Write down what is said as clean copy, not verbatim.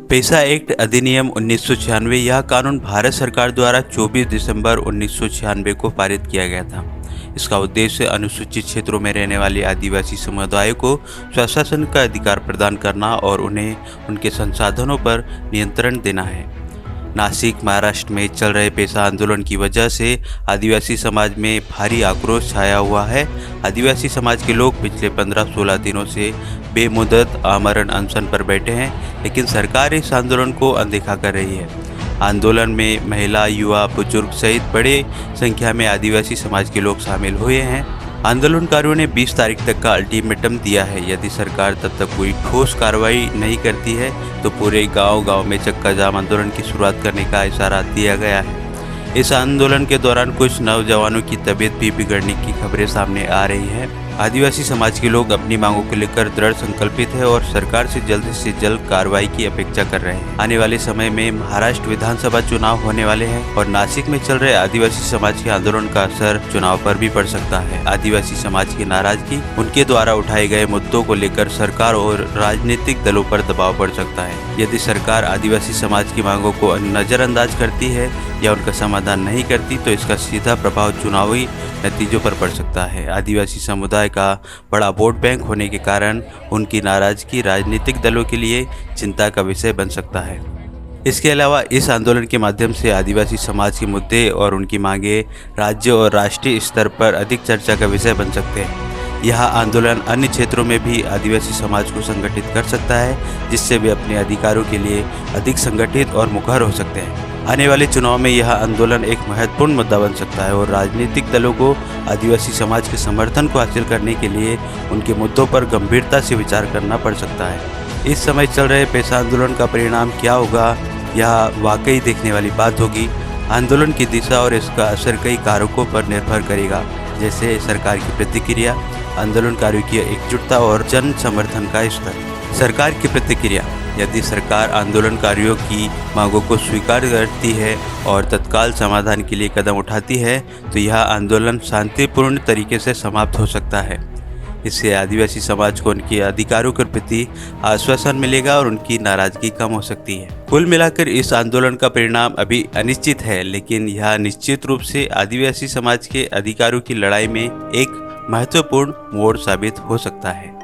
पेशा एक्ट अधिनियम 1996 यह कानून भारत सरकार द्वारा 24 दिसंबर 1996 को पारित किया गया था। इसका उद्देश्य अनुसूचित क्षेत्रों में रहने वाले आदिवासी समुदायों को स्वशासन का अधिकार प्रदान करना और उन्हें उनके संसाधनों पर नियंत्रण देना है। नासिक, महाराष्ट्र में चल रहे पेशा आंदोलन की वजह से आदिवासी समाज में भारी आक्रोश छाया हुआ है। आदिवासी समाज के लोग पिछले 15-16 दिनों से बेमुदत आमरण अनशन पर बैठे हैं, लेकिन सरकार इस आंदोलन को अनदेखा कर रही है। आंदोलन में महिला, युवा, बुजुर्ग सहित बड़े संख्या में आदिवासी समाज के लोग शामिल हुए हैं। आंदोलनकारियों ने 20 तारीख तक का अल्टीमेटम दिया है। यदि सरकार तब तक कोई ठोस कार्रवाई नहीं करती है तो पूरे गांव-गांव में चक्का जाम आंदोलन की शुरुआत करने का इशारा दिया गया है। इस आंदोलन के दौरान कुछ नौजवानों की तबीयत भी बिगड़ने की खबरें सामने आ रही हैं। आदिवासी समाज के लोग अपनी मांगों को लेकर दृढ़ संकल्पित है और सरकार से जल्द कार्रवाई की अपेक्षा कर रहे हैं। आने वाले समय में महाराष्ट्र विधानसभा चुनाव होने वाले हैं और नासिक में चल रहे आदिवासी समाज के आंदोलन का असर चुनाव पर भी पड़ सकता है। आदिवासी समाज की नाराजगी, उनके द्वारा उठाए गए मुद्दों को लेकर सरकार और राजनीतिक दलों पर दबाव पड़ सकता है। यदि सरकार आदिवासी समाज की मांगों को नजरअंदाज करती है या उनका समाधान नहीं करती तो इसका सीधा प्रभाव चुनावी नतीजों पर पड़ सकता है। आदिवासी समुदाय का बड़ा वोट बैंक होने के कारण उनकी नाराजगी राजनीतिक दलों के लिए चिंता का विषय बन सकता है। इसके अलावा इस आंदोलन के माध्यम से आदिवासी समाज के मुद्दे और उनकी मांगें राज्य और राष्ट्रीय स्तर पर अधिक चर्चा का विषय बन सकते हैं। यह आंदोलन अन्य क्षेत्रों में भी आदिवासी समाज को संगठित कर सकता है, जिससे वे अपने अधिकारों के लिए अधिक संगठित और मुखर हो सकते हैं। आने वाले चुनाव में यह आंदोलन एक महत्वपूर्ण मुद्दा बन सकता है और राजनीतिक दलों को आदिवासी समाज के समर्थन को हासिल करने के लिए उनके मुद्दों पर गंभीरता से विचार करना पड़ सकता है। इस समय चल रहे पेशा आंदोलन का परिणाम क्या होगा, यह वाकई देखने वाली बात होगी। आंदोलन की दिशा और इसका असर कई कारकों पर निर्भर करेगा, जैसे सरकार की प्रतिक्रिया, आंदोलनकारियों की एकजुटता और जन समर्थन का स्तर। सरकार की प्रतिक्रिया: यदि सरकार आंदोलनकारियों की मांगों को स्वीकार करती है और तत्काल समाधान के लिए कदम उठाती है तो यह आंदोलन शांतिपूर्ण तरीके से समाप्त हो सकता है। इससे आदिवासी समाज को उनके अधिकारों के प्रति आश्वासन मिलेगा और उनकी नाराजगी कम हो सकती है। कुल मिलाकर इस आंदोलन का परिणाम अभी अनिश्चित है, लेकिन यह निश्चित रूप से आदिवासी समाज के अधिकारों की लड़ाई में एक महत्वपूर्ण मोड़ साबित हो सकता है।